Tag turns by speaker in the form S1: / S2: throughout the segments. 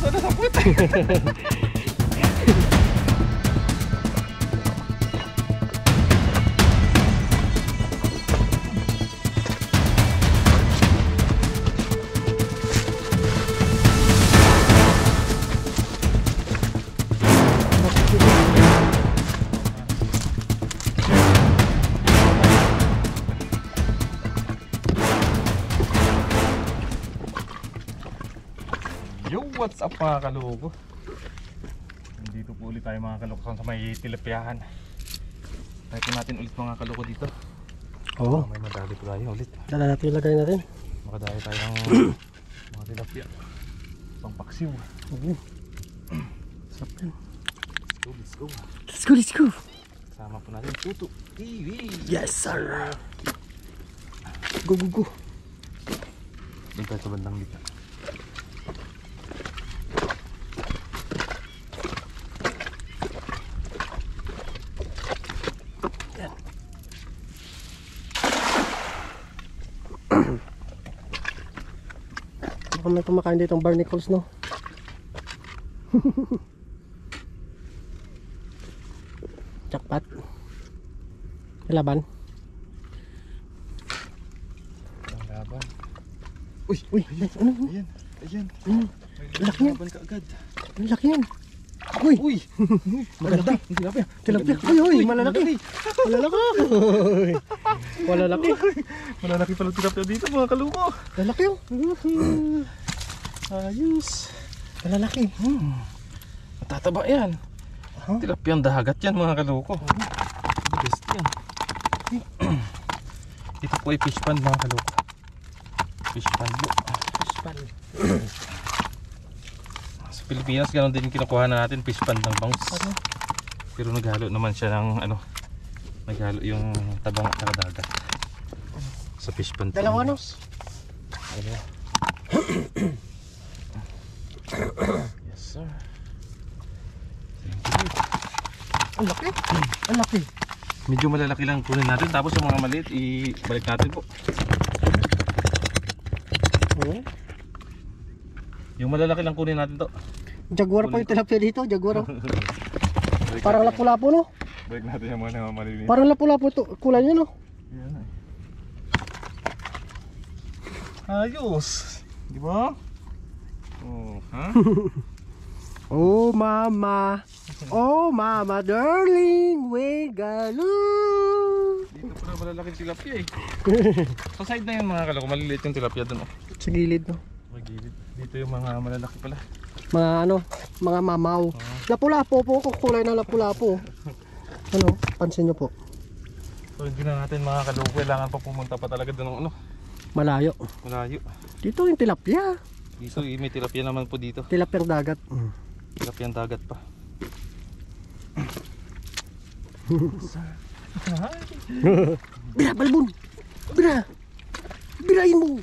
S1: Sana saput. Yo, what's up mga kaloko? Dito po ulit tayo mga kaloko sa may tilapyahan. Try po natin ulit mga kaloko dito.
S2: Oo.
S1: May madali po tayo ulit.
S2: Dala natin ilagay natin.
S1: Makadali tayo ng mga tilapya. Pang paksiw.
S2: Sarap yan.
S1: Let's go.
S2: Let's go, let's go.
S1: Kasama po natin Tutu TV.
S2: Yes sir. Go, go, go.
S1: Doon tayo sa bandang dito.
S2: Baka may kumakain dito ang barnacles, no? Jackpot. Laban.
S1: Ang laban.
S2: Uy, uy, ano?
S1: Ayan, ayan.
S2: Laki yan.
S1: Laban ka agad.
S2: Ang laki yan. Uy,
S1: Uy!
S2: maganda.
S1: Tilapia.
S2: Tilapia. Uy, uy, malalaki. Malalaki. Uy, malalaki.
S1: Malalaki pala tilapia dito mga kaloko.
S2: Malalaki, oh.
S1: Ayos.
S2: Malalaki.
S1: Matataba yan. Tilapyang dagat yan mga kaloko. Best yan. Ito po ay fish pond mga kaloko. Fish pond po.
S2: Fish pan.
S1: Sa Pilipinas ganoon din kinukuha na natin fish pond ng bangus. Pero naghalo naman siya ng ano. Naghalo yung tabang at dagat. Sa fish pond.
S2: Dalawa no?
S1: Dalawa. Yes sir.
S2: Ang laki. Ang laki.
S1: Medyo malalaki lang kunin natin, tapos yung mga maliit ibalik natin po.
S2: Oo.
S1: Yung malalaki lang kunin natin to.
S2: Jaguar pa yung tilapia dito. Jaguar. Parang lapu-lapu, no?
S1: Balik natin yung mga maliliit.
S2: Parang lapu-lapu to. Kulay niya, no?
S1: Yan ay. Ayos. Di ba? Oh, ha?
S2: Oh mama, oh mama darling, we galoo.
S1: Dito pala malalaking tilapia eh. Sa side na yun mga kaloko, maliliit yung tilapia dun oh.
S2: Sa gilid, no?
S1: Magilid. Dito yung mga malalaki pala.
S2: Mga ano, mga mamaw. Lapu-lapu po, kulay na lapu-lapu. Ano, pansin nyo po.
S1: So hindi na natin mga kaloko, kailangan pa pumunta pa talaga dun ng ano.
S2: Malayo.
S1: Malayo.
S2: Dito yung tilapia.
S1: Dito may tilapia naman po dito.
S2: Tilapia dagat.
S1: Tilapia dagat pa.
S2: Bira, balbon. Bira. Birain mo.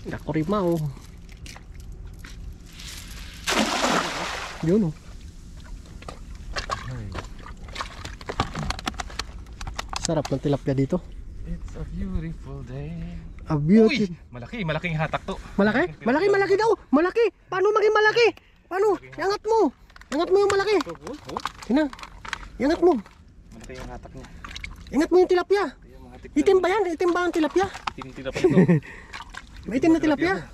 S2: Nakurimaw. Yun, oh. Sarap ng tilapia dito.
S1: It's a beautiful day.
S2: A beauty.
S1: Uy! Malaking hatak to.
S2: Malaki? Malaki daw. Malaki. Paano maging malaki? Paano? Iangat mo. Iangat mo yung malaki. Ina. Iangat mo.
S1: Malaki yung hatak niya.
S2: Iangat mo yung tilapia. Itim ba yan? Itim ba ang tilapia?
S1: Itim tilapia to.
S2: Maitim na tilapia.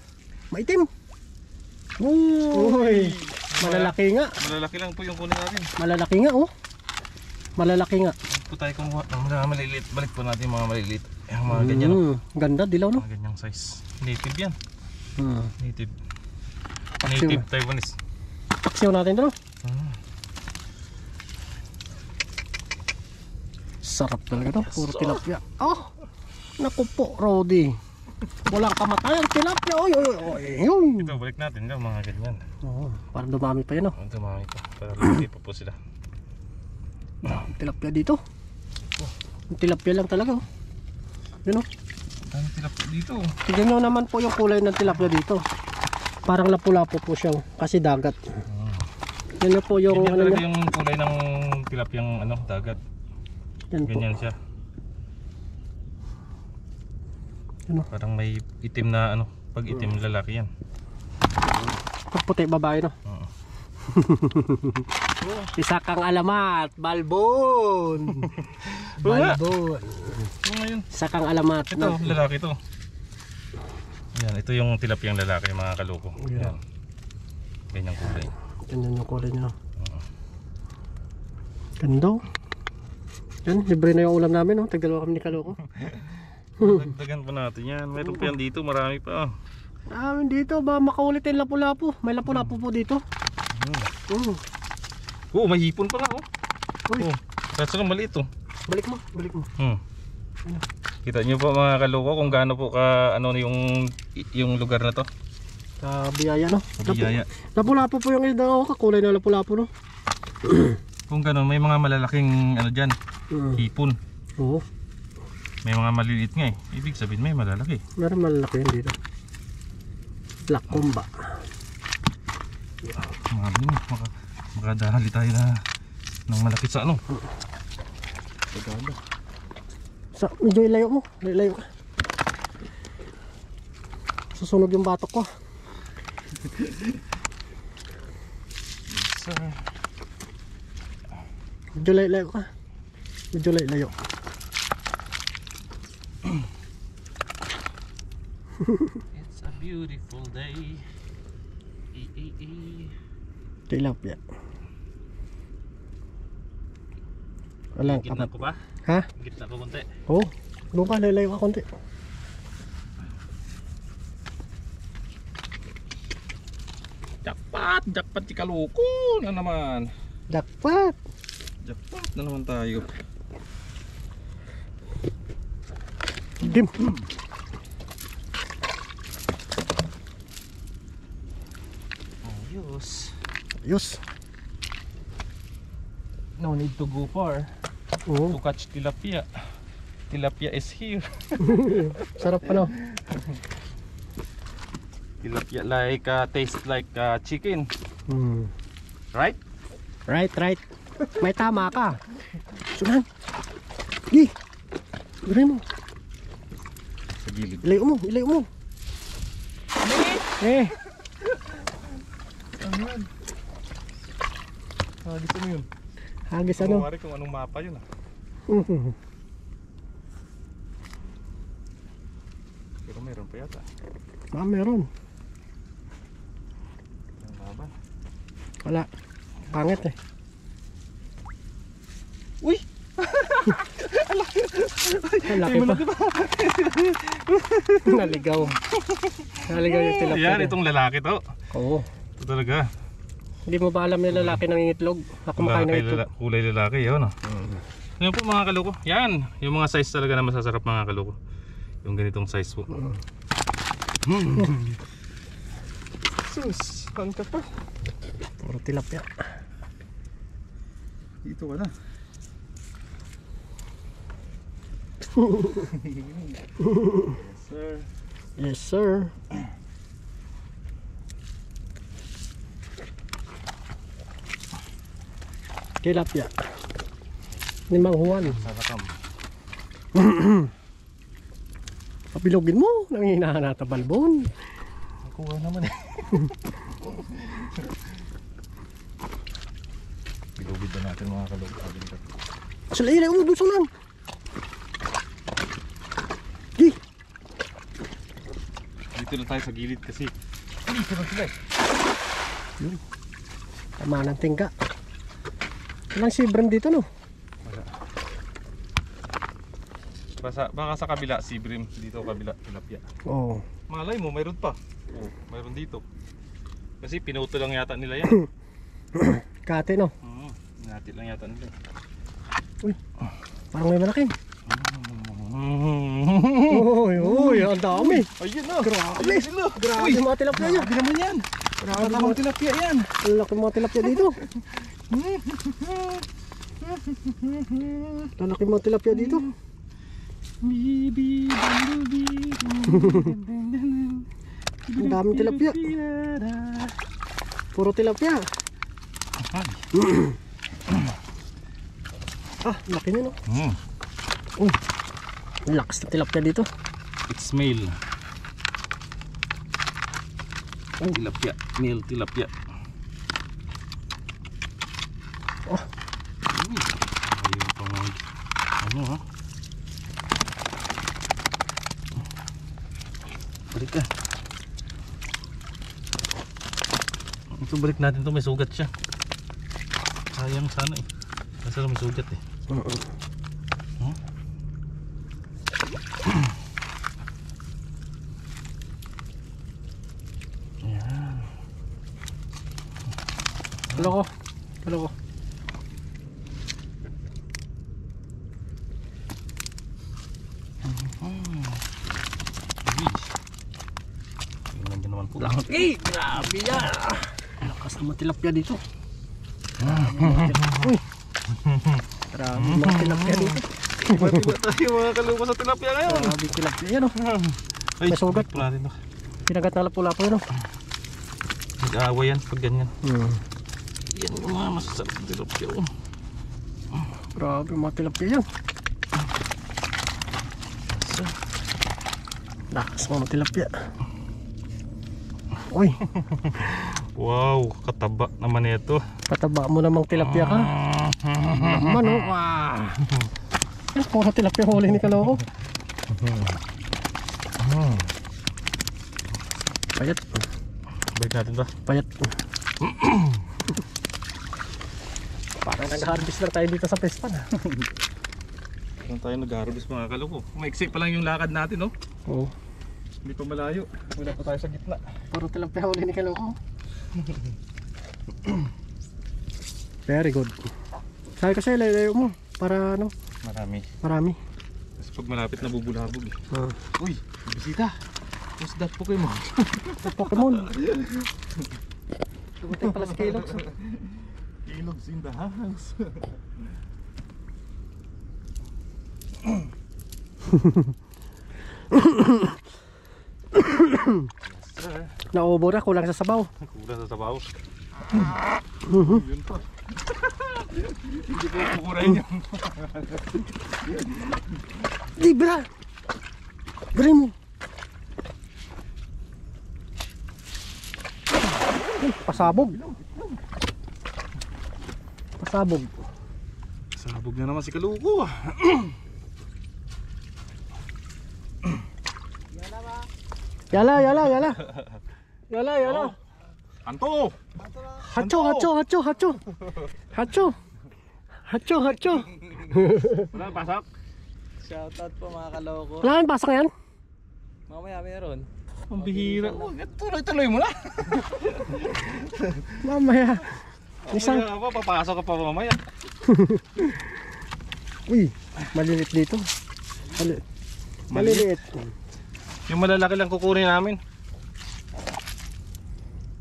S2: Maitim. Uy. Malalaki nga.
S1: Malalaki lang po yung kunin natin.
S2: Malalaki nga, oh. Malalaki nga.
S1: Po tayo kumuha ng mga maliliit. Balik po natin yung mga maliliit. Yung mga ganyan no?
S2: Ganda, dilaw no?
S1: Mga ganyang size. Native yan. Native.
S2: Paksiw
S1: Native
S2: na.
S1: Taiwanese.
S2: Paksiw natin ito. Sarap talaga to. Puro tilapia. Oh! Naku po, Rodi. Walang kamatayan tilapia. Oy, oy, oy, oy.
S1: Ito, balik natin yung mga ganyan.
S2: Oo, parang dumami pa yan, oh.
S1: Dumami pa. Para lagi po sila.
S2: Tilapia dito. Tilapia lang talaga, oh. Yun, oh.
S1: Ang tilapia dito.
S2: Tignan nyo naman po yung kulay ng tilapia dito. Parang lapu-lapu po siya, kasi dagat. Yan na po yung
S1: Ganyan
S2: ano
S1: talaga
S2: niya.
S1: yung kulay ng tilapiyang ano, dagat.
S2: Yan po.
S1: Ganyan siya.
S2: Ano?
S1: Parang may itim na ano. Pag itim lalaki yan.
S2: Pag puti babae no.
S1: Oo.
S2: Isa kang alamat, balbon. Balbon.
S1: Ito ngayon.
S2: Isa kang alamat.
S1: Ito, lalaki to. Yan, ito yung tilapiyang lalaki mga kaloko. Yan. Ganyang kulay.
S2: Ganyan yung kulay niya. Ganda. Yan, libre na yung ulam namin, no? Tagdalawa kami ni Kaloko.
S1: Dagdagan pa natin yan. Mayroon pa yan dito, marami pa.
S2: Dito, ba makaulit yung lapu-lapu. May lapu-lapu po dito.
S1: Oo, may hipon pa nga, oh.
S2: Uy.
S1: Kaso lang maliit, oh.
S2: Balik mo, balik mo.
S1: Kita nyo po mga kaloko kung gaano po ka ano yung lugar na to.
S2: Sa biyaya, no?
S1: Sa biyaya.
S2: Lapu-lapu po yung daw, kakulay na lapu-lapu, no?
S1: Kung gano'n, may mga malalaking ano dyan, hipon.
S2: Oo.
S1: May mga maliliit nga eh. Ibig sabihin may malalaki.
S2: Meron malalaki yun dito. Black Comba.
S1: Mga yun, makadahali tayo na ng malaki sa ano.
S2: Sa, medyo ilayo mo. Ilayo ka. Susunog yung batok ko. Medyo layo ka. Medyo layo.
S1: It's a beautiful day.
S2: Tilapia. Walang
S1: Gitna
S2: kapat.
S1: ko ba?
S2: Ha?
S1: Gitna ko konti.
S2: Oo. Doon ka, layo ka konti.
S1: Jackpot si kaloko na naman.
S2: Jackpot.
S1: Jackpot na naman tayo.
S2: Dim.
S1: Ayos.
S2: Ayos.
S1: No need to go far
S2: Oo.
S1: to catch tilapia. Tilapia is here.
S2: Sarap ano.
S1: Tilapia like taste like chicken, right?
S2: Right. May tama ka. Sunan. Gi. Gawin mo.
S1: Sa gilid.
S2: Ilayo mo. Eh.
S1: Ano yan? Hagis ano yun?
S2: Hagis ano?
S1: Kumari kung anong mapa yun ah. Pero meron pa yata.
S2: Meron.
S1: Ang laban.
S2: Wala. Pangit eh.
S1: Uy!
S2: Ang laki pa. Naligaw. Naligaw yung tilapia.
S1: Yan, itong lalaki to.
S2: Oo.
S1: Ito talaga.
S2: Hindi mo ba alam yung lalaki ng itlog? Ako makain ng itlog.
S1: Kulay lalaki yun ah. Yan po mga kaloko. Yan, yung mga size talaga na masasarap mga kaloko. Yung ganitong size po. Sus, saan ka pa?
S2: Puro tilapia.
S1: Dito ka na. Yes sir.
S2: Yes sir. Tilapia. Ni Mang Juan.
S1: Sarakam.
S2: Papilogin mo. Nangihinahan nata balbon.
S1: Nakuha naman eh. Pilugid na natin mga kaloko.
S2: Sila ilay mo doon sunan. Di.
S1: Dito na tayo sa gilid kasi. Dito na sila eh.
S2: Yun. Tama ng tingka. Walang sibram dito no?
S1: Wala. Baka sa kabila si Brim. Dito kabila tilapia.
S2: Oo.
S1: Malay mo mayroon pa. Oh, mayroon dito. Kasi pinuto lang yata nila yan.
S2: Kate no?
S1: Hinati lang yata nila.
S2: Uy. Parang may malaki. Uy, ang dami.
S1: Ayun na.
S2: Grabe. Grabe
S1: Uy,
S2: mga tilapia yan.
S1: grabe naman yan.
S2: Grabe
S1: Tamang tilapia yan.
S2: Ang laki mga tilapia dito. Ang laki mga tilapia dito. Ang daming tilapia. Puro tilapia. Laki nyo no. Ang lakas na tilapia dito.
S1: It's male. Tilapia, male tilapia.
S2: Oh.
S1: Ayun pang ano ha? Balik ka. Ito balik natin to, may sugat siya. Sayang sana eh. Kasi may sugat eh. Huh? Ayan.
S2: Kaloko. Kaloko.
S1: Tingnan din naman po.
S2: Laki! Grabe yan! Lakas ng mga tilapia dito. Uy! Grabe mga tilapia dito.
S1: Iba tayo mga kalupa sa tilapia ngayon.
S2: Grabe tilapia yan, oh.
S1: Ay,
S2: May sugat
S1: po natin to.
S2: Pinagat na lapo-lapo yan, oh.
S1: Nag-aaway yan pag ganyan.
S2: Yan
S1: yung mga masasarap na tilapia.
S2: Grabe mga tilapia yan. Lakas mga tilapia. Uy,
S1: Wow, kataba naman ito.
S2: pataba mo namang tilapia ka. Naman, oh. Wow. Yan, puro tilapia huli ni Kaloko. Payat.
S1: Balik natin to.
S2: Payat. Parang nag-harvest lang tayo dito sa Pespan.
S1: Saan tayo nag-harvest mga kalupo? Maiksi pa lang yung lakad natin, no?
S2: Oo.
S1: Hindi pa malayo. Wala pa tayo sa gitna.
S2: Puro tilapia huli ni Kaloko. Very good. Sabi kasi layo mo para ano,
S1: Marami.
S2: marami.
S1: Kasi pag malapit na bubulabog eh.
S2: Ah.
S1: Uy, bisita. What's that Pokemon?
S2: Sa Pokemon. Dumating pala si Kellogg's.
S1: Kellogg's in the house.
S2: Naubo na, kulang sa sabaw.
S1: Kulang sa sabaw. Yun pa. Hindi ko kukurain yun.
S2: Di, bra! Bra mo! Pasabog. Pasabog.
S1: Sabog na naman si Kaluko.
S2: Yala, yala, yala. Yala, yala.
S1: Anto!
S2: Hacho, hacho, hacho, hacho. Hacho. Hacho, hacho.
S1: Wala pasok?
S3: Shoutout po mga kaloko.
S2: Wala nang pasok yan?
S3: Mamaya meron.
S1: Ang bihira. Tuloy-tuloy mo na.
S2: Mamaya. Isang.
S1: Mamaya pa, papasok ka pa mamaya.
S2: Uy, maliliit dito. Maliliit.
S1: Yung malalaki lang kukunin namin.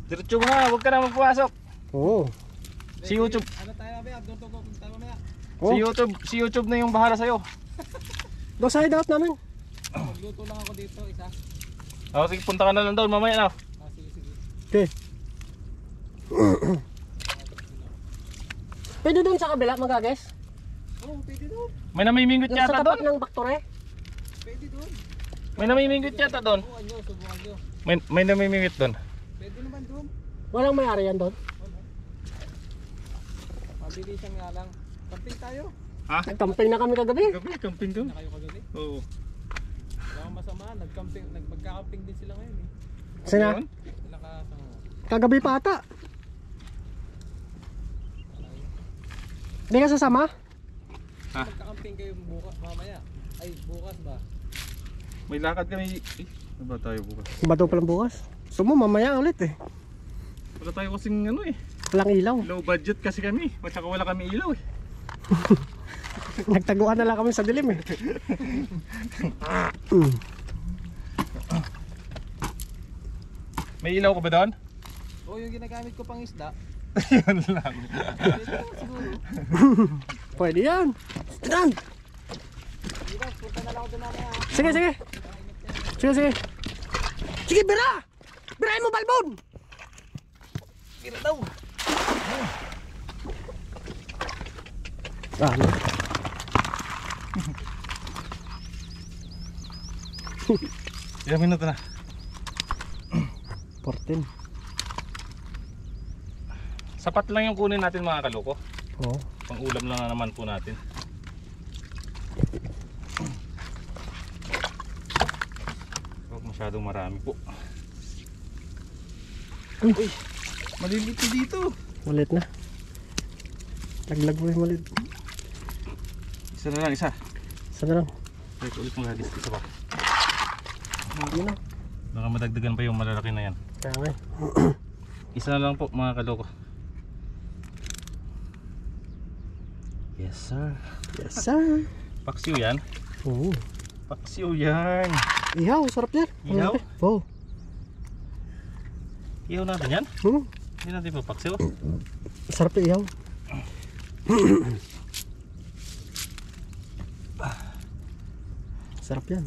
S1: Diretso mo nga, huwag ka na magpasok.
S2: Oo.
S1: Si YouTube.
S3: Ano tayo mamaya? Doon tayo mamaya.
S1: Si YouTube na yung bahala sa'yo.
S2: Doon sa hideout namin.
S3: Magluto lang ako dito, isa.
S1: O, sige, punta ka na lang doon mamaya na.
S3: Ah, sige, sige.
S2: Okay. Pwede doon sa kabila, magages?
S3: Oo, pwede doon.
S1: May namimingwit
S2: Doon sa
S1: yata
S2: tapat
S1: doon.
S2: ng baktore?
S3: Pwede doon.
S1: May namimingwit yata doon.
S3: Subukan nyo.
S1: May namimingwit doon.
S3: Pwede naman doon.
S2: Walang may-ari yan doon?
S3: Mabilisan nga lang. Camping tayo.
S1: Ha?
S2: Nag-camping na kami kagabi.
S1: Gabi, camping doon.
S3: Na kayo kagabi.
S1: Oo.
S3: Wala akong masama. Magka-camping din sila ngayon eh.
S2: Sina?
S1: Ayun.
S3: Sila kasama.
S2: Kagabi pa ata. Hindi ka sasama?
S1: Ha?
S3: Magka-camping kayo bukas, mamaya. Ay, bukas ba?
S1: May lakad kami. Ano ba tayo bukas?
S2: Bato pa lang bukas. Gusto mo mamaya ulit eh.
S1: Wala tayo kasing ano eh.
S2: Walang ilaw.
S1: Low budget kasi kami. At saka wala kami ilaw eh.
S2: Nagtaguan na lang kami sa dilim eh.
S1: May ilaw ka ba doon?
S3: Oo, yung ginagamit ko pang isda.
S1: Yun lang.
S3: Pwede naman siguro.
S2: Pwede yan. Yan.
S3: Dito, punta na lang ako doon mamaya.
S2: Sige, sige. Sige, sige. Sige, bira! Birahin mo, balbon!
S1: Kira daw.
S2: Ano?
S1: Ilang minuto na?
S2: 14.
S1: Sapat lang yung kunin natin mga kaloko.
S2: Oo.
S1: Pang ulam lang na naman po natin. Huwag masyadong marami po.
S2: Uy,
S1: Maliliit dito.
S2: malit na. Laglag mo yung malit.
S1: Isa na lang, isa.
S2: Isa na lang.
S1: Teka ulit mga hadis. Isa pa.
S2: Yun na.
S1: Baka madagdagan pa yung malalaki na yan.
S2: Kaya nga.
S1: Isa na lang po mga kaloko. Yes sir.
S2: Yes sir.
S1: Paksiw yan.
S2: Oo.
S1: Paksiw yan.
S2: Ihaw, sarap yan.
S1: Ihaw?
S2: Oo.
S1: Ihaw natin yan. Hindi natin pa paksiw.
S2: Sarap yung ihaw. Sarap yan.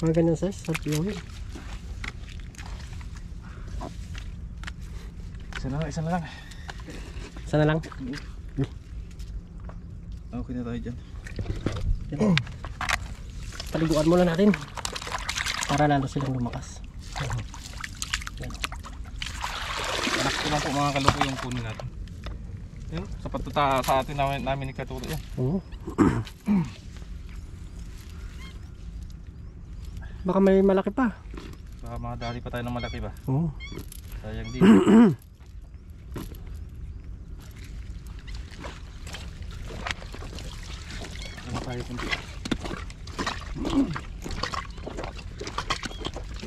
S2: Mga ganyan size, sarap yung ihaw.
S1: Isa na lang, isa na lang.
S2: Isa na lang.
S1: Okay na tayo dyan.
S2: Paliguan muna natin para lalo silang lumakas. Yan.
S1: Anak ko lang po mga kaloko yung kunin natin. Yan, sapat to sa atin namin ni Katuto yan.
S2: Oo. Baka may malaki pa.
S1: Baka makadali pa tayo ng malaki ba?
S2: Oo.
S1: Sayang din. Ano tayo kundi?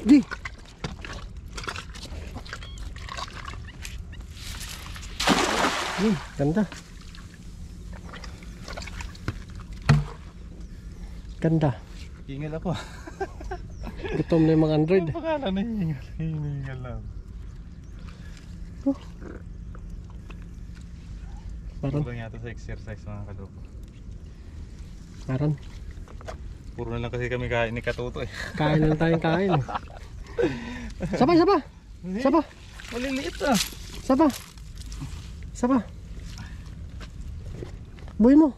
S2: Di. Ganda. Ganda.
S1: Hingal ako.
S2: Gutom na yung mga Android.
S1: Ang pangalan na hingal. Hingal lang.
S2: Parang.
S1: Kulang yata sa exercise mga kaloko.
S2: Parang.
S1: Puro na lang kasi kami kain ni Katuto eh.
S2: Kain na lang tayong kain. Sapa, sapa. Sapa.
S1: Maliliit ah.
S2: Sapa. Sapa. Buhay mo.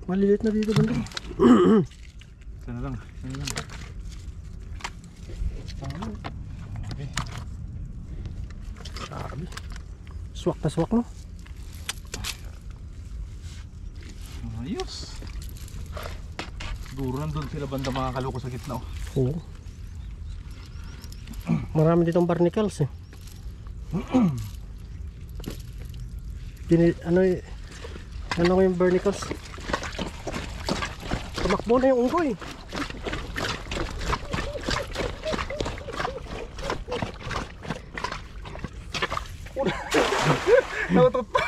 S2: Maliliit na dito banda.
S1: Sana lang. Sana lang. Okay.
S2: Sabi. Swak na swak no.
S1: Ayos. Siguro nandun sila banda mga kaloko sa gitna oh.
S2: Oo. Marami ditong barnacles eh. Ano yung barnacles? Tumakbo na yung unggoy.
S1: Nautot pa.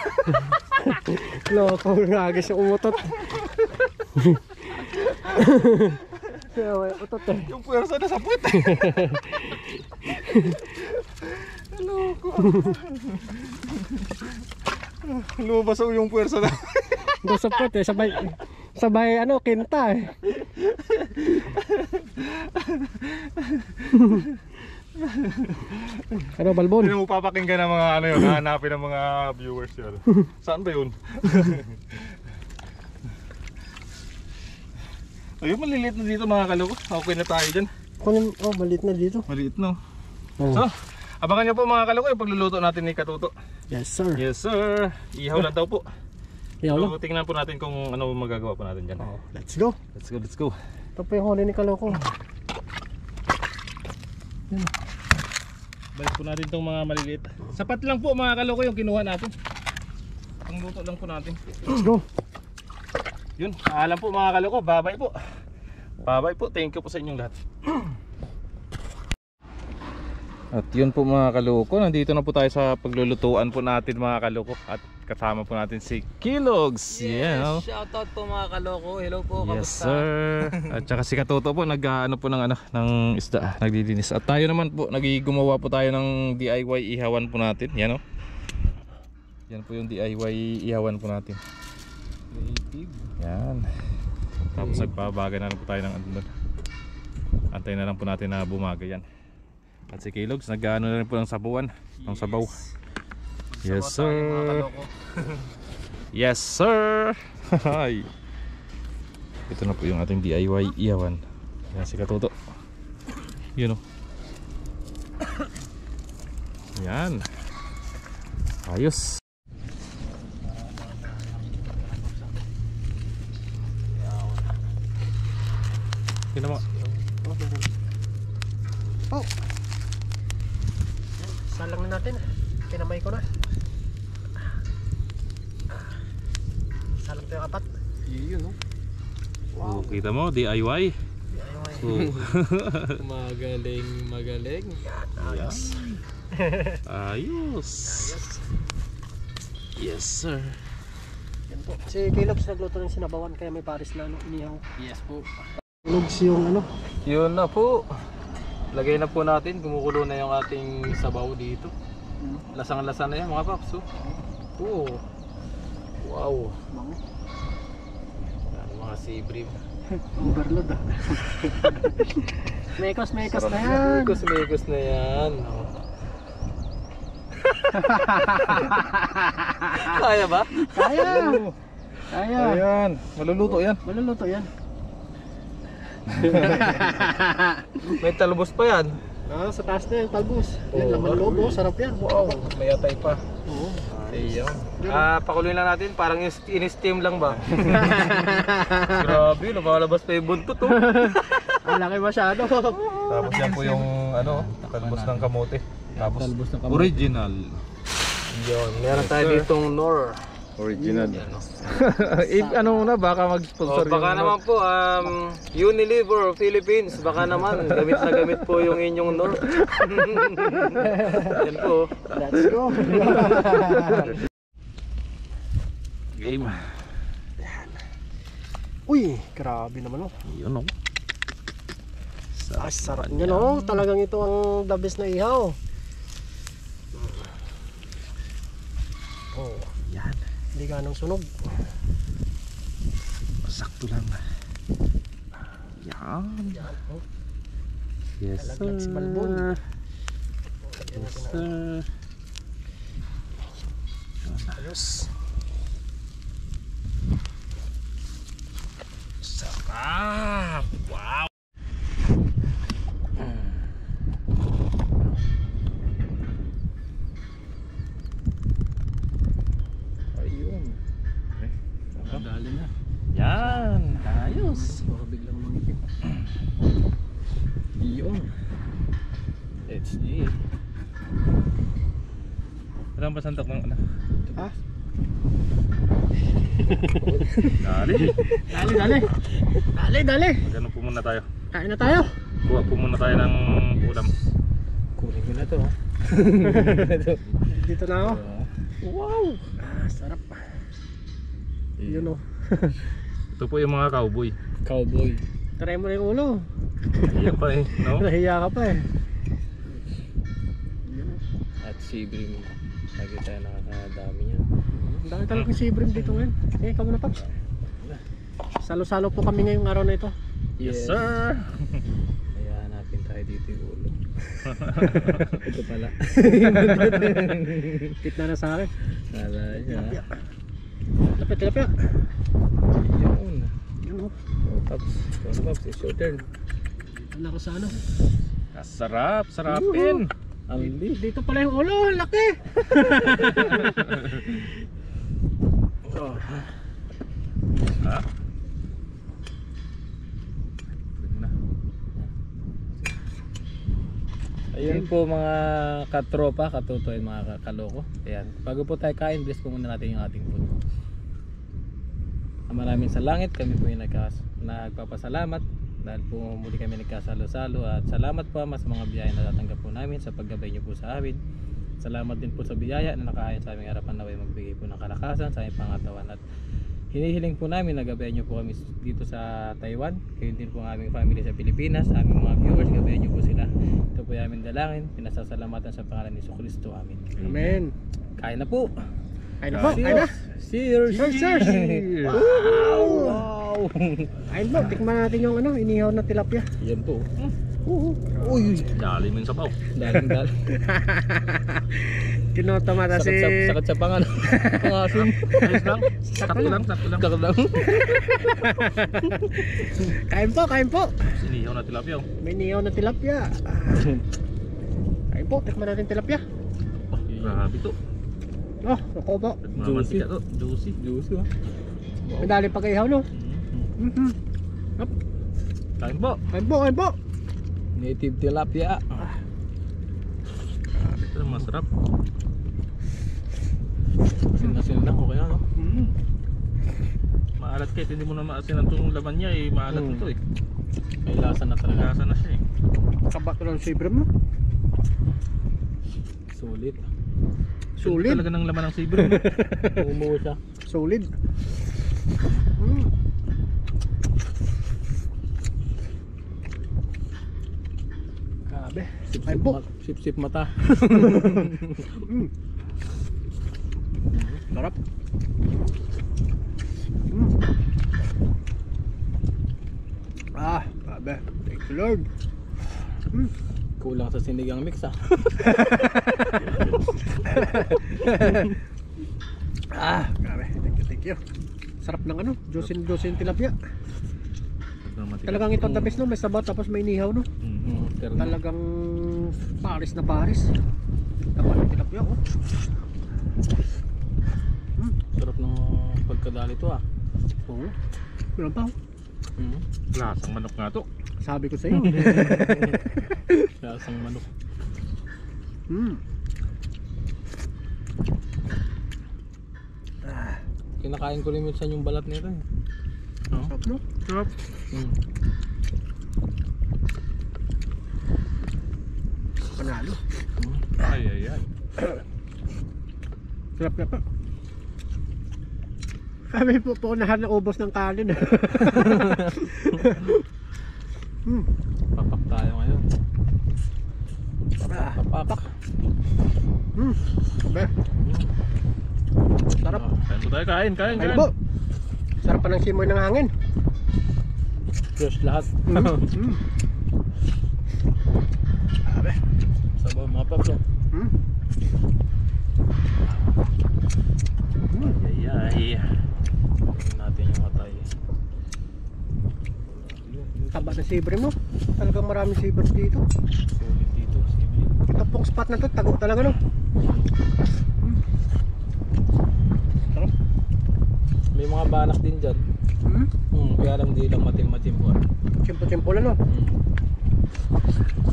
S2: Loko, ngagis yung umutot. Utot eh.
S1: Yung puwersa na sapot. Loko. Lumabas ako yung puwersa na.
S2: Doon sapot eh, sabay ano, kinta eh. Ano, balbon?
S1: Hindi mo papakinggan ng mga ano yun, hahanapin ng mga viewers yun. Saan ba yun? Ayun, maliliit na dito mga kaloko. Okay na tayo dyan.
S2: Oh, maliit na dito.
S1: Maliit no.
S2: Oh.
S1: So, abangan nyo po mga kaloko yung pagluluto natin ni Katuto.
S2: Yes sir.
S1: Yes sir. Ihaw lang daw po.
S2: Ihaw lang.
S1: So, tingnan po natin kung ano magagawa po natin dyan.
S2: Oh, let's go.
S1: Let's go, let's go.
S2: Ito po yung huli ni Kaloko. Yan.
S1: Balik po natin itong mga maliliit. Sapat lang po mga kaloko yung kinuha natin. Pangluto lang po natin.
S2: Let's go.
S1: Yun, alam po mga kaloko, bye-bye po. Bye-bye po, thank you po sa inyong lahat. At yun po mga kaloko, nandito na po tayo sa paglulutuan po natin mga kaloko. At kasama po natin si Kilogs.
S3: Yes, shoutout po mga kaloko. Hello po,
S1: Yes
S3: kamusta?
S1: sir. At saka si Katuto po nag-ano po ng isda, nagdilinis. At tayo naman po, gumawa po tayo ng DIY ihawan po natin. Yan o. Yan po yung DIY ihawan po natin.
S3: Creative.
S1: Yan. Tapos nagpabaga na lang po tayo ng ano doon. Antayin na lang po natin na bumaga yan. At si Kilogs nag-ano na rin po ng sabuan, ng sabaw. Yes
S3: Sabaw tayo, mga
S1: sir.
S3: kaloko.
S1: Yes sir. Hi. Ito na po yung ating DIY ihawan. Yan si Katoto. Yun o. Yan. Ayos. Tingnan mo.
S2: Oh. Salang na natin. Pinamay ko na. Salang to yung apat.
S3: Yun, no?
S1: Oh, kita mo, DIY. Oh.
S3: Magaling.
S1: Yes. Ayos. Yes, sir.
S2: Yan po. Si Kilox nagluto ng sinabawan kaya may paris na inihaw.
S3: Yes po.
S2: Lugs yung ano.
S3: Yun na po. Lagay na po natin. Gumukulo na yung ating sabaw dito. Lasang-lasa na yan mga paps. Oh. Wow.
S2: Bango.
S3: Yan, mga sea bream.
S2: Overload ah. Mekos na yan.
S3: Mekos na yan. Oh. Kaya ba?
S2: Kaya. Kaya.
S1: Ayan, maluluto yan.
S2: Maluluto yan.
S3: May talbos pa yan.
S2: Ah, sa taas na yung talbos. Yan,
S3: Oo.
S2: laman loob, oh. Sarap yan.
S3: Wow, may atay pa.
S2: Oo.
S3: Ayun. Pakuloy lang natin, parang in-steam lang ba? Grabe, lumalabas pa yung buntot oh.
S2: Ang laki masyado.
S1: Tapos yan po yung ano, talbos ng kamote. Tapos original.
S3: Yun, meron tayo ditong Nor.
S1: Original.
S3: Yan, oh.
S1: Ano na, baka mag-sponsor
S3: Baka naman po, Unilever Philippines, baka naman, gamit na gamit po yung inyong Nor. Yan po.
S2: Let's go.
S1: Game.
S2: Uy, grabe naman oh.
S1: Yun o.
S2: Sarap niya no. Talagang ito ang the best na ihaw. Oh,
S1: Yan.
S2: hindi ganong sunog.
S1: Sakto lang. Yan.
S2: Yan oh.
S1: Yes,
S2: Talaglag si Balbon.
S1: Yes, sir.
S2: Ayos.
S1: Sarap! Wow! Ayun.
S3: Dali na.
S1: Yan! Ayos!
S3: Baka biglang mangipin. Yun. It's G.
S1: Alam ba santak ng ano?
S2: Ha?
S1: Dali!
S2: Dali.
S1: Magano po muna tayo.
S2: Kain na tayo.
S1: Kuha po muna tayo ng ulam.
S3: Kunin ko na to.
S2: Dito na ako.
S1: Wow!
S2: Ah, sarap. Yun oh.
S1: Ito po yung mga cowboy.
S3: Cowboy.
S2: Try mo na yung ulo.
S1: Iyan pa eh, no?
S2: Nahiya ka pa eh.
S3: At sea bream. Lagi tayo nakakadami niya.
S2: Ang dami talagang sibrim dito ngayon. Eh, kamo na Paps. Salo-salo po kami ngayong araw na ito.
S1: Yes, sir!
S3: Kaya hanapin tayo dito yung ulo. Ito pala.
S2: Kitna na sa akin.
S3: Kala niya.
S2: Lapit.
S3: Yun.
S2: Yun oh.
S3: Oh, Paps. Ito na Paps. It's your turn.
S2: Wala ko sa ano.
S1: Sarap! Sarapin!
S3: Ang liit.
S2: Dito pala yung ulo. Ang laki.
S3: Oh.
S1: Ha?
S3: Ayun po mga katropa, katutoy, mga kaloko. Ayan. Bago po tayo kain, bless po muna natin yung ating food. Maraming sa langit, kami po yung nagpapasalamat dahil po muli kami nagkasalo-salo at salamat po mas mga biyaya na tatanggap po namin sa paggabay niyo po sa amin. Salamat din po sa biyaya na nakaayon sa aming harapan na magbigay po ng kalakasan sa aming pangatawan at hinihiling po namin na gabayan niyo po kami dito sa Taiwan. Kayo din po ang aming family sa Pilipinas, aming mga viewers, gabayan niyo po sila. Ito po yung aming dalangin, pinasasalamatan sa pangalan ni Jesucristo. Amin.
S2: Amen.
S3: Kain na po.
S2: Kain na po. Kain na.
S3: Cheers!
S2: Cheers!
S3: Wow!
S2: Kain po. Tikman natin yung ano, inihaw na tilapia.
S3: Yan po.
S1: Uy! Lalim yung sabaw.
S3: Daling.
S2: Tinotomata si...
S3: Sakit sa pangalan. Pangasin.
S1: Ayos lang. Sakto lang.
S3: Sakto lang.
S2: Kain po.
S1: Sinihaw na tilapia.
S2: May niyaw na tilapia. Kain po, tikman natin tilapia.
S1: Grabe to.
S2: Oh, ako po.
S1: Nagmamantika to. Juicy.
S3: Juicy ah.
S2: Madali pag-ihaw, no? Mhm.
S1: Kain po.
S2: Kain po.
S3: Native tilapia.
S1: Ito na masarap.
S3: Sin lang ko kaya no.
S1: Maalat kahit hindi mo na maasin ang laman niya eh. Maalat ito eh.
S3: May lasa na talaga.
S1: Nagasa na siya eh.
S2: Kaba ko lang sibrim mo.
S3: Sulit.
S2: Solid.
S1: Talaga ng laman ng sibro.
S3: Umuwi siya.
S2: Solid. Grabe. Kain po.
S3: Sip-sip mata.
S2: Sarap. Grabe. Thank you, Lord.
S3: Kulang sa sinigang mix ah.
S2: Grabe. Thank you. Sarap ng ano, juicy tilapia.
S1: Nagmamantika.
S2: Talagang ito the best, no? May sabaw tapos may inihaw, no?
S3: Pero
S2: Talagang Paris na Paris. Dapat ng tilapia, oh.
S3: sarap ng pagkadali to ah.
S2: Oo. Meron pa, oh.
S1: Lasang manok nga to.
S2: Sabi ko sa iyo.
S3: Lasang manok. Kinakain ko rin minsan yung balat nito eh.
S2: Sarap, no?
S1: Sarap.
S2: Panalo.
S1: Ay.
S2: Sarap na pa. Sabi po nahan na ubos ng kanin.
S3: Papak tayo ngayon. Papak.
S2: Sabi. Sarap.
S1: Kain po tayo. Kain.
S2: Kain po. Sarap pa ng simoy ng hangin.
S3: Fresh lahat.
S2: Sabi.
S3: Sabaw mga paps oh.
S1: Ay.
S3: Tingnan natin yung atay.
S2: Taba na sibrim, no? Talagang maraming sibrim dito.
S3: Sulit dito. Sibli.
S2: Ito pong spot na to, tago talaga, no?
S3: May mga banak din dyan. Kaya lang di lang matim-matim po.
S2: Simpo-simpo lang, no?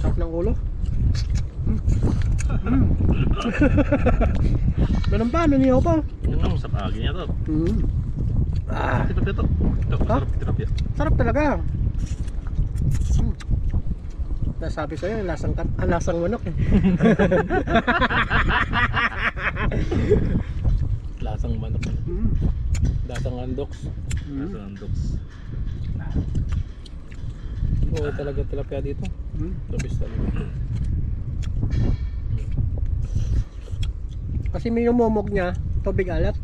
S2: Sarap ng ulo. Ganun pa, nanihaw pa.
S1: Ito sa pagi niya to. Tilapia to. Ito, masarap tilapia.
S2: Sarap talaga. Nasabi sa'yo, lasang manok eh.
S3: Lasang manok. Lasang andoks.
S1: Nasa ang dogs.
S3: Oo talaga tilapia dito. Labis talaga.
S2: Kasi may umumog niya, tubig alat.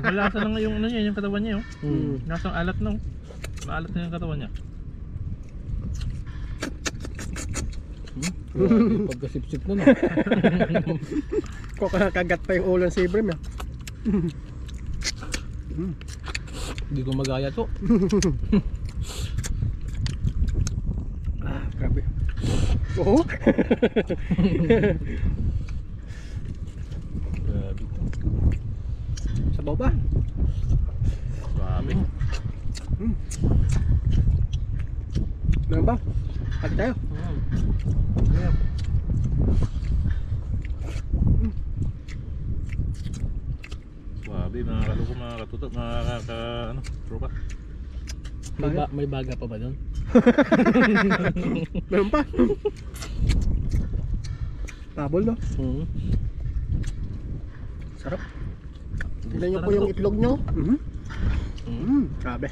S1: Malasa na nga yung ano niya, yung katawan niya. Nasang alat na. Maalat na yung katawan niya.
S3: Pagkasip-sip na no.
S2: Kung kakagat pa yung ulo ng sibrim eh.
S3: Hindi ko magaya to.
S2: Grabe. Oo.
S3: Grabe to.
S2: Sabaw ba?
S1: Grabe.
S2: Meron ba? Pati tayo.
S3: Yeah.
S1: Grabe, mga kaluko, mga katutok, mga tropa.
S3: May baga pa ba doon?
S2: Meron pa. Tabol, no? Sarap. Tignan nyo po yung itlog nyo. Grabe.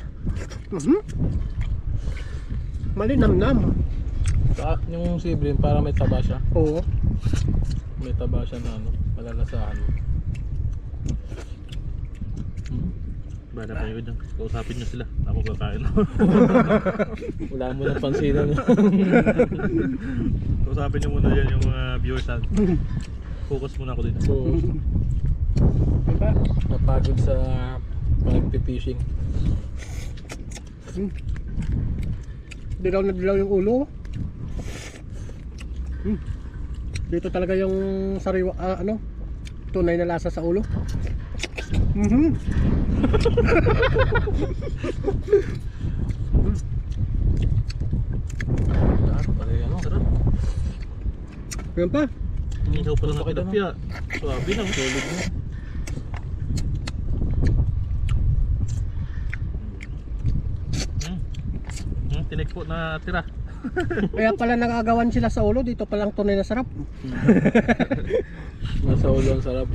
S2: Malinamnam.
S3: Yung sibling para may taba siya.
S2: Oo.
S3: May taba siya na ano, malalasahan mo.
S1: Bada kayo dyan. Kausapin nyo sila. Ako kakain.
S3: Wala mo nang pansinan.
S1: Kausapin nyo muna yan yung mga viewers natin. Focus muna ako dito.
S3: So,
S2: Diba?
S3: napagod sa pag-fishing.
S2: Dilaw na dilaw yung ulo. Dito talaga yung sariwa, tunay na lasa sa ulo.
S3: Sarap.
S2: Yan pa.
S1: Ikaw pa lang ang tilapia. Swabe lang.
S3: Solid na.
S1: Tinik po na tira.
S2: Kaya pala nakagawan sila sa ulo, dito palang tunay na sarap.
S3: Nasa ulo ang sarap.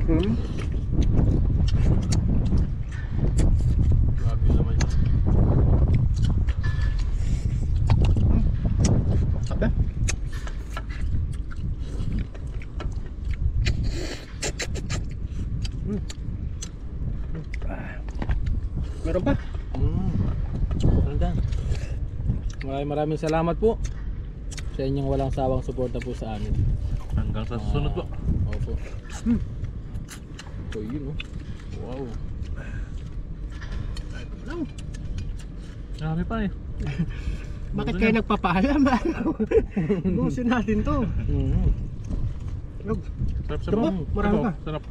S1: Grabe naman yun.
S2: Sabi? Meron pa?
S3: Ganda. Maraming salamat po sa inyong walang sawang suporta po sa amin.
S1: Hanggang sa susunod po.
S3: Opo. So yun, oh. Wow.
S1: Grabe pa eh.
S2: Bakit kayo nagpapaalam? Busin natin to. Log.
S1: Sarap sa
S2: Diba? Marami pa.
S1: Sarap.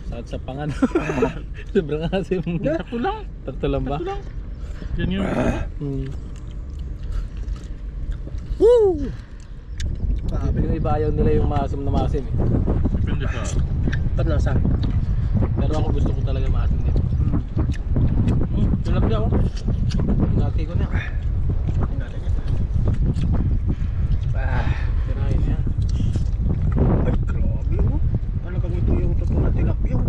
S3: Saat sa pangan. Sobrang asim.
S1: Sakto lang.
S3: Sakto lang ba?
S1: Sakto lang. Yan yun.
S2: Woo!
S3: Yung iba ayaw nila yung maasim na maasim eh.
S1: Depende sa...
S2: Panasa.
S3: Pero ako gusto ko talaga maasim din.
S1: Tilapia ako.
S3: Nati ko na. Tirahin yan.
S2: Ay, grabe oh. Talagang ito yung totoo na tilapia.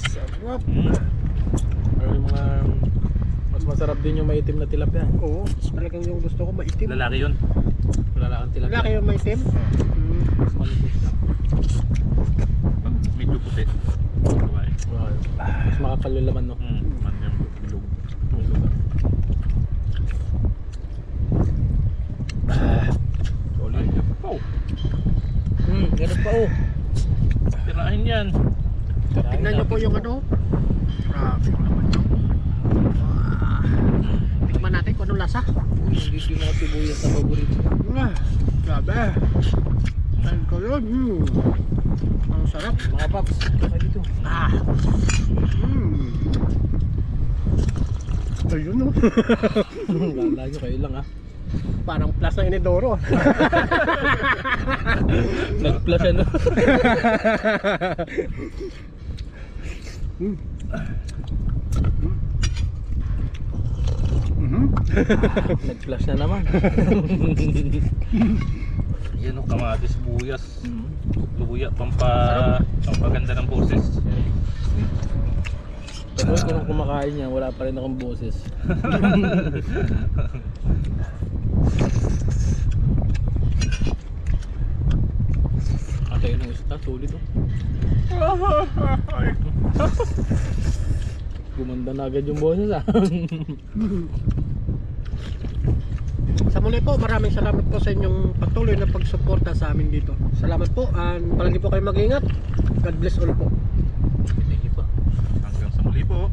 S2: Sarap.
S3: Pero yung mga mas masarap din yung maitim na tilapia.
S2: Oo, talagang yung gusto ko maitim.
S1: Lalaki yun.
S3: Wala kang tilapia.
S2: Lalaki yung maitim.
S3: Mas malipis lang.
S1: Pag medyo puti. Babae.
S3: Mas makapal yung laman, no?
S1: Man yung bilog.
S3: Yung lugar.
S1: Solid. Oh.
S3: Ganun pa, oh.
S1: Tirahin yan.
S2: Tingnan nyo po yung ano. Grabe naman yun. Tikman natin kung anong lasa.
S3: Hindi yung mga sibuyas na paborito.
S2: Grabe. Saan ko yun? Ang sarap.
S3: Mga paps, kaya dito.
S2: Ayun oh.
S3: Ganda nyo, kayo lang, ha?
S2: Parang plus na inidoro.
S3: Nag-plus ano? Nag-plus na naman.
S1: Yan o, kamatis, buyas. Luya, pampaganda ng boses.
S3: Pero kung kumakain niya, wala pa rin akong boses. Atay ng isda, solid, oh. Gumanda na agad yung boses, ah.
S2: Sa muli po, maraming salamat po sa inyong patuloy na pagsuporta sa amin dito. Salamat po, and palagi po kayo mag-ingat. God bless all po.
S3: Thank you po.
S1: Hanggang sa muli po.